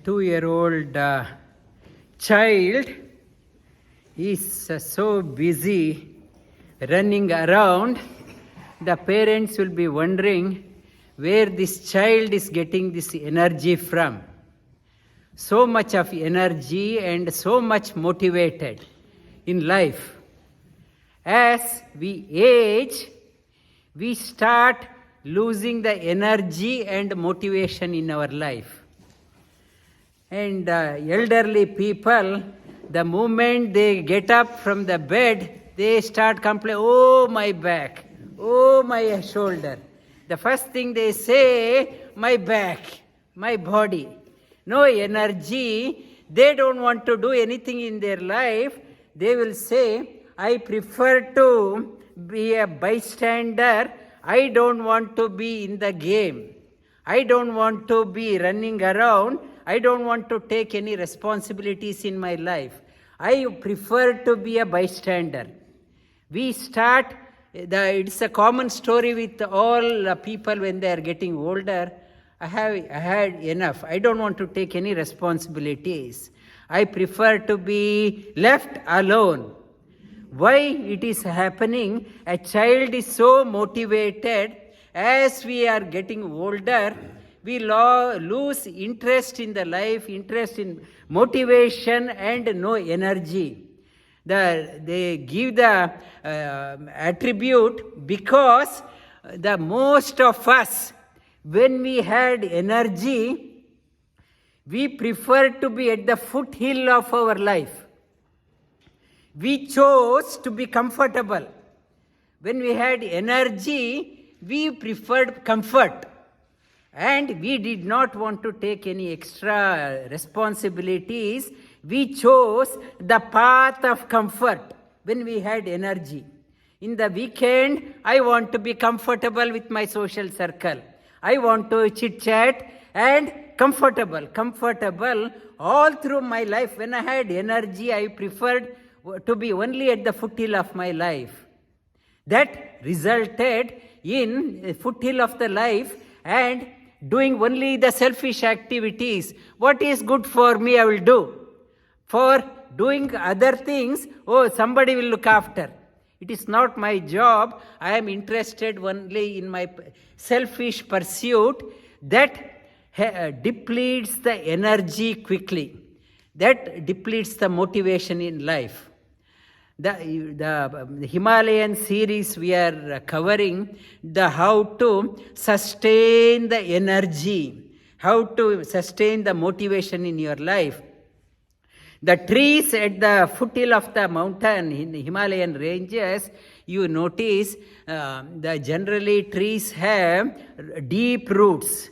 2-year-old child is so busy running around. The parents will be wondering where this child is getting this energy from. So much of energy and so much motivated in life. As we age, we start losing the energy and motivation in our life. And elderly people, the moment they get up from the bed, they start complaining, oh my back, oh my shoulder. The first thing they say, my back, my body. No energy. They don't want to do anything in their life. They will say, I prefer to be a bystander. I don't want to be in the game. I don't want to be running around. I don't want to take any responsibilities in my life. I prefer to be a bystander. We start, it's a common story with all people when they are getting older. I had enough. I don't want to take any responsibilities. I prefer to be left alone. Why it is happening? A child is so motivated. As we are getting older, we lose interest in the life, interest in motivation and no energy. They give the attribute because the most of us, when we had energy, we prefer to be at the foothill of our life. We chose to be comfortable. When we had energy, we preferred comfort. And we did not want to take any extra responsibilities. We chose the path of comfort when we had energy. In the weekend, I want to be comfortable with my social circle. I want to chit-chat and comfortable. All through my life, when I had energy, I preferred to be only at the foothill of my life. That resulted in a foothill of the life and doing only the selfish activities. What is good for me, I will do. For doing other things, oh, somebody will look after. It is not my job. I am interested only in my selfish pursuit. That depletes the energy quickly. That depletes the motivation in life. The Himalayan series we are covering, the how to sustain the energy, how to sustain the motivation in your life. The trees at the foothill of the mountain in the Himalayan ranges, you notice generally trees have deep roots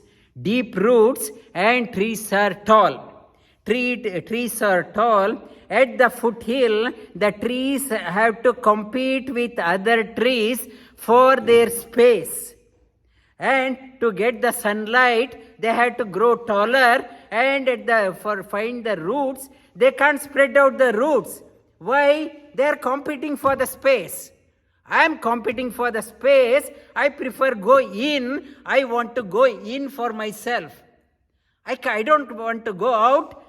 and trees are tall. Trees are tall. At the foothill, the trees have to compete with other trees for their space. And to get the sunlight, they have to grow taller, and find the roots, they can't spread out the roots. Why? They are competing for the space. I am competing for the space. I prefer go in. I want to go in for myself. I don't want to go out.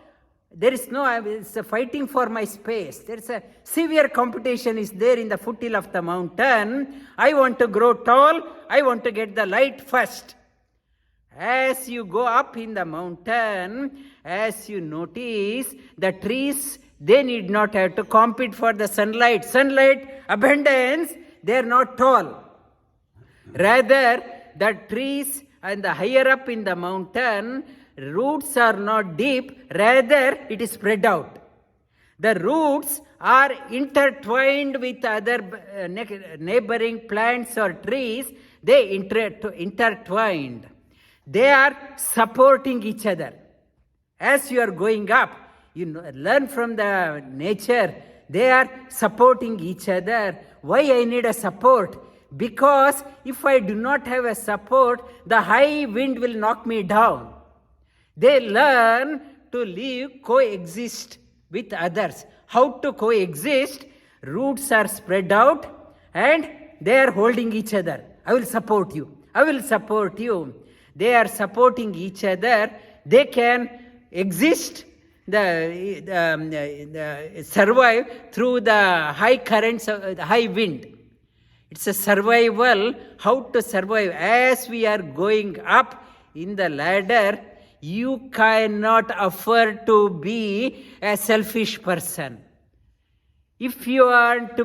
There is it's a fighting for my space. There is a severe competition is there in the foothill of the mountain. I want to grow tall. I want to get the light first. As you go up in the mountain, as you notice, the trees, they need not have to compete for the sunlight. Sunlight abundance, they are not tall. Rather, the trees and the higher up in the mountain, roots are not deep, rather it is spread out. The roots are intertwined with other neighboring plants or trees. They intertwined. They are supporting each other. As you are going up, you learn from the nature. They are supporting each other. Why I need a support? Because if I do not have a support, the high wind will knock me down. They learn to coexist with others. How to coexist? Roots are spread out and they are holding each other. I will support you. I will support you. They are supporting each other. They can exist, survive through the high currents, the high wind. It's a survival, how to survive. As we are going up in the ladder, you cannot afford to be a selfish person. If you want to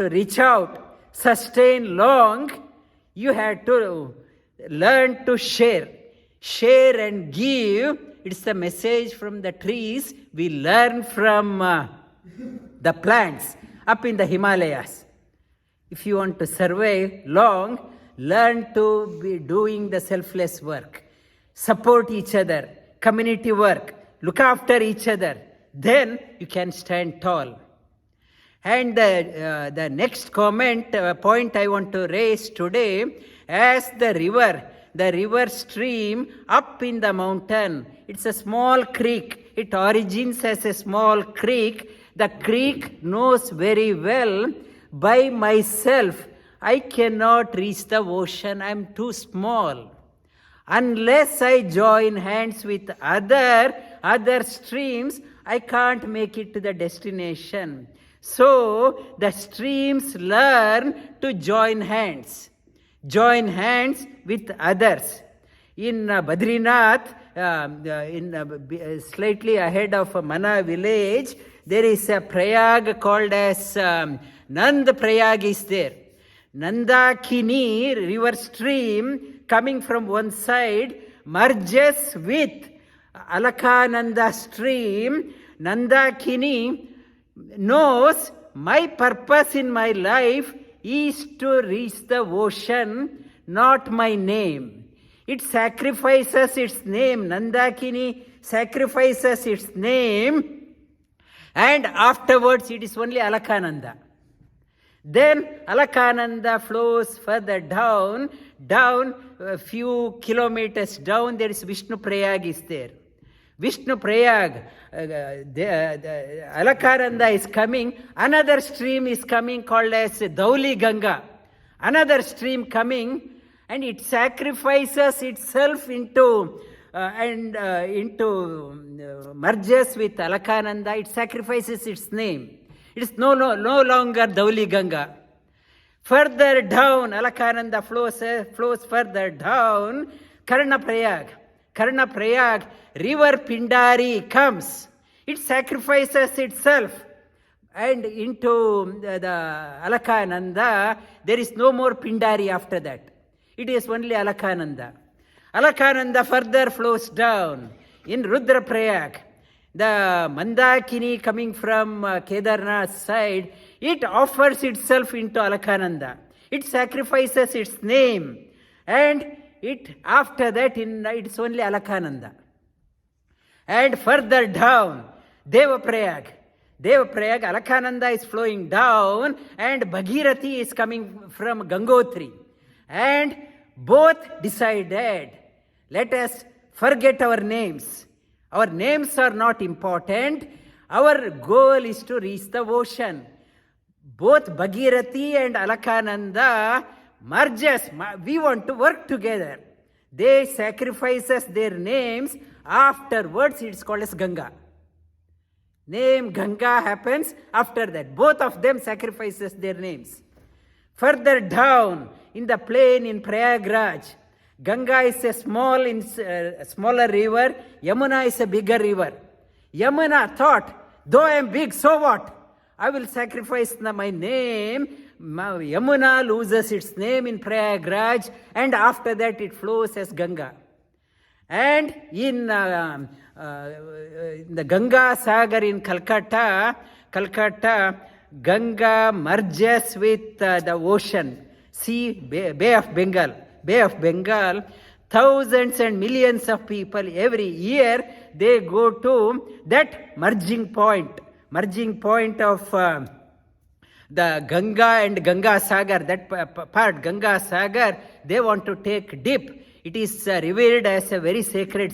reach out, sustain long, you have to learn to share. Share and give. It's the message from the trees we learn from the plants up in the Himalayas. If you want to survive long, learn to be doing the selfless work. Support each other, community work, look after each other. Then you can stand tall. And the next point I want to raise today, as the river stream up in the mountain, it's a small creek. It origins as a small creek. The creek knows very well, by myself, I cannot reach the ocean. I'm too small. Unless I join hands with other streams, I can't make it to the destination. So the streams learn to join hands with others. In Badrinath, slightly ahead of Mana village, there is a Prayag called as Nand Prayag is there. Nandakini river stream coming from one side merges with Alakananda stream. Nandakini knows my purpose in my life is to reach the ocean, not my name. It sacrifices its name. Nandakini sacrifices its name, and afterwards it is only Alakananda. Then Alakananda flows further down a few kilometers down, there is Vishnu Prayag is there. Vishnu Prayag, Alakananda is coming, another stream is coming called as Dauli Ganga. Another stream coming, and it sacrifices itself into merges with Alakananda. It sacrifices its name. It is no longer Dauli Ganga. Further down, Alakananda flows further down, Karna Prayag, river Pindari comes. It sacrifices itself, and into the Alakananda, there is no more Pindari after that. It is only Alakananda. Alakananda further flows down in Rudra Prayag. The Mandakini coming from Kedarnath side, it offers itself into Alakananda. It sacrifices its name, and after that it's only Alakananda. And further down, Deva Prayag, Alakananda is flowing down, and Bhagirathi is coming from Gangotri. And both decided, let us forget our names. Our names are not important. Our goal is to reach the ocean. Both Bhagirathi and Alakananda merges. We want to work together. They sacrifices their names. Afterwards, it's called as Ganga. Name Ganga happens after that. Both of them sacrifices their names. Further down in the plain in Prayagraj, Ganga is a smaller river. Yamuna is a bigger river. Yamuna thought, though I am big, so what? I will sacrifice my name. Yamuna loses its name in Prayagraj, and after that it flows as Ganga. And in the Ganga Sagar in Calcutta, Ganga merges with the ocean, sea, Bay of Bengal. Thousands and millions of people every year, they go to that merging point of the Ganga and Ganga Sagar, that part, Ganga Sagar, they want to take dip. It is revered as a very sacred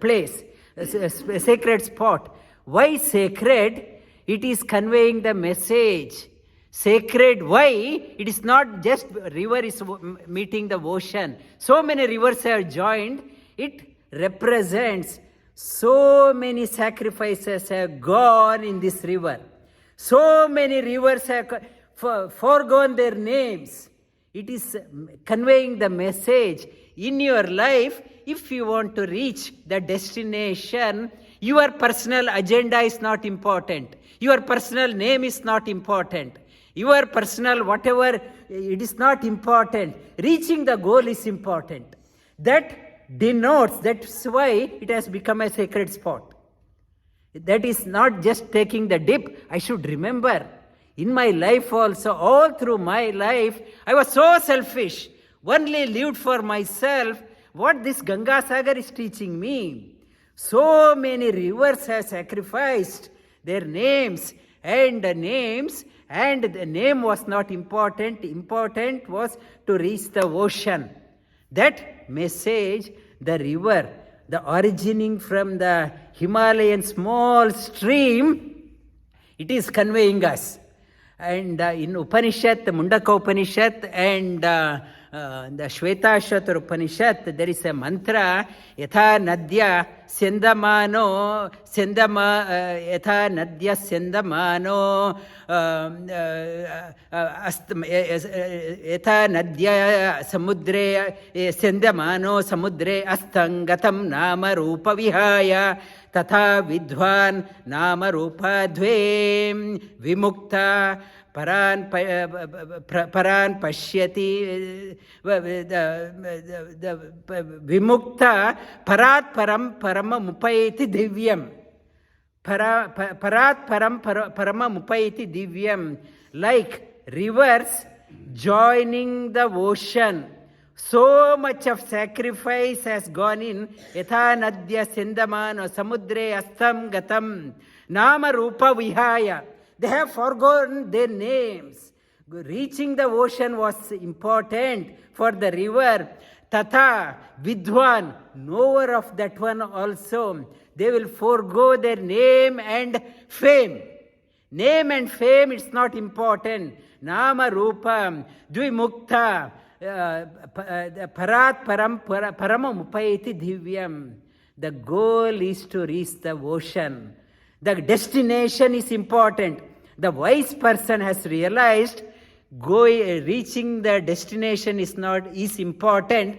place, a sacred spot. Why sacred? It is conveying the message. Sacred, why? It is not just river is meeting the ocean. So many rivers have joined. It represents So many sacrifices have gone in this river. So many rivers have foregone their names. It is conveying the message in your life. If you want to reach the destination, your personal agenda is not important. Your personal name is not important. Your personal whatever, it is not important. Reaching the goal is important. That denotes, that's why it has become a sacred spot. That is not just taking the dip. I should remember, in my life also, all through my life, I was so selfish, only lived for myself. What this Ganga Sagar is teaching me, so many rivers have sacrificed their names, and the name was not important. Important was to reach the ocean. That message, the river, the originating from the Himalayan small stream, it is conveying us. And in Upanishad, the Mundaka Upanishad and the Shvetashvatar Upanishad, there is a mantra, Yatha Nadya Sendamano, Yatha Nadya Sendamano, Yatha Nadya Samudre Sendamano, Samudre Astangatam Nama Rupa Vihaya, Tatha Vidhvan Nama Rupa Dve Vimukta Paran Pashyati Vimukta Parat Param Parama Mupaiti Divyam Parat Param Parama Mupaiti Divyam, like rivers joining the ocean. So much of sacrifice has gone in. Yatha Nadya Sindamano Samudre Astam Gatam Nama Rupa Vihaya. They have forgotten their names. Reaching the ocean was important for the river. Tatha Vidwan, knower of that one also. They will forego their name and fame. Name and fame, it's not important. Nama Rupa Dvimukta Parat Param Parama Mupaiti Divyam. The goal is to reach the ocean. The destination is important. The wise person has realized reaching the destination is important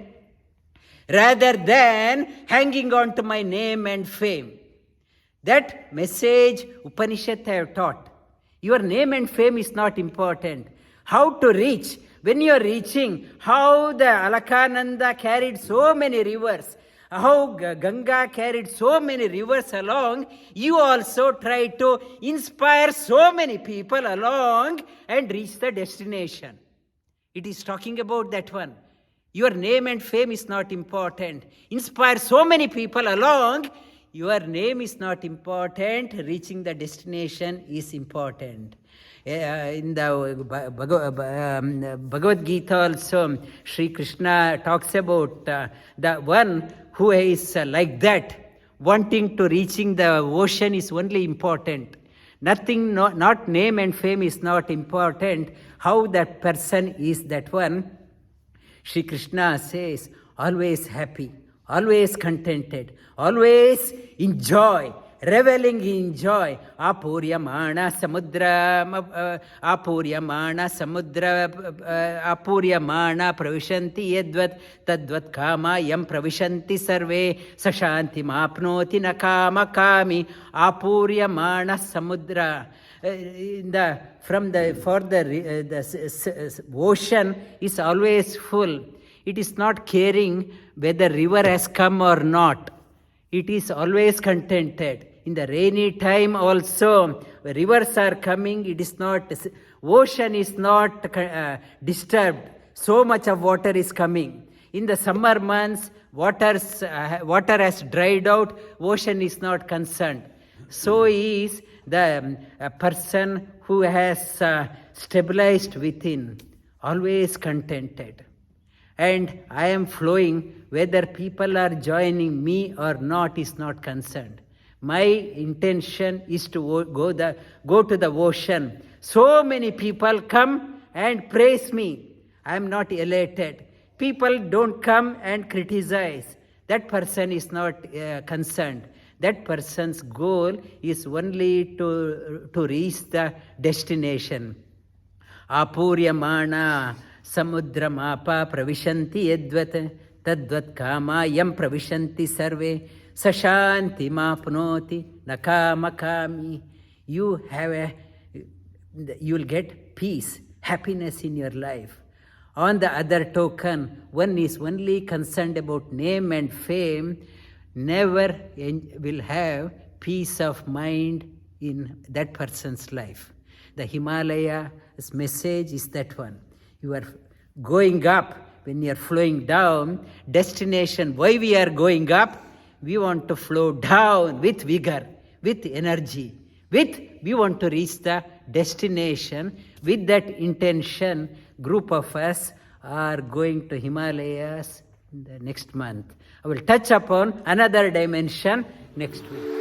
rather than hanging on to my name and fame. That message Upanishad have taught. Your name and fame is not important. How to reach? When you are reaching, how the Alakananda carried so many rivers, how Ganga carried so many rivers along, you also try to inspire so many people along and reach the destination. It is talking about that one. Your name and fame is not important. Inspire so many people along, your name is not important. Reaching the destination is important. In the Bhagavad Gita also, Sri Krishna talks about the one who is like that, wanting to reaching the ocean is only important. Nothing, not name and fame is not important. How that person is that one, Sri Krishna says, always happy, always contented, always enjoy, reveling in joy. Apuryamana samudra, apuryamana pravishanti yadvat tadvat kama yam pravishanti sarve sashanti mapnoti nakama kami. Apuryamana samudra. The ocean is always full. It is not caring whether river has come or not. It is always contented. In the rainy time also, rivers are coming. It is not, ocean is not disturbed. So much of water is coming. In the summer months, water has dried out. Ocean is not concerned. So is the person who has stabilized within, always contented. And I am flowing, whether people are joining me or not is not concerned. My intention is to go to the ocean. So many people come and praise me. I am not elated. People don't come and criticize. That person is not concerned. That person's goal is only to reach the destination. Apuryamana samudramapa pravishanti yadvat tadvat kama yam pravishanti sarve sashanti mapnoti nakamakami. You will get peace, happiness in your life. On the other token, one is only concerned about name and fame, never will have peace of mind in that person's life. The Himalayas message is that one. You are going up, when you are flowing down, destination, why we are going up? We want to flow down with vigor, with energy, we want to reach the destination. With that intention, group of us are going to Himalayas in the next month. I will touch upon another dimension next week.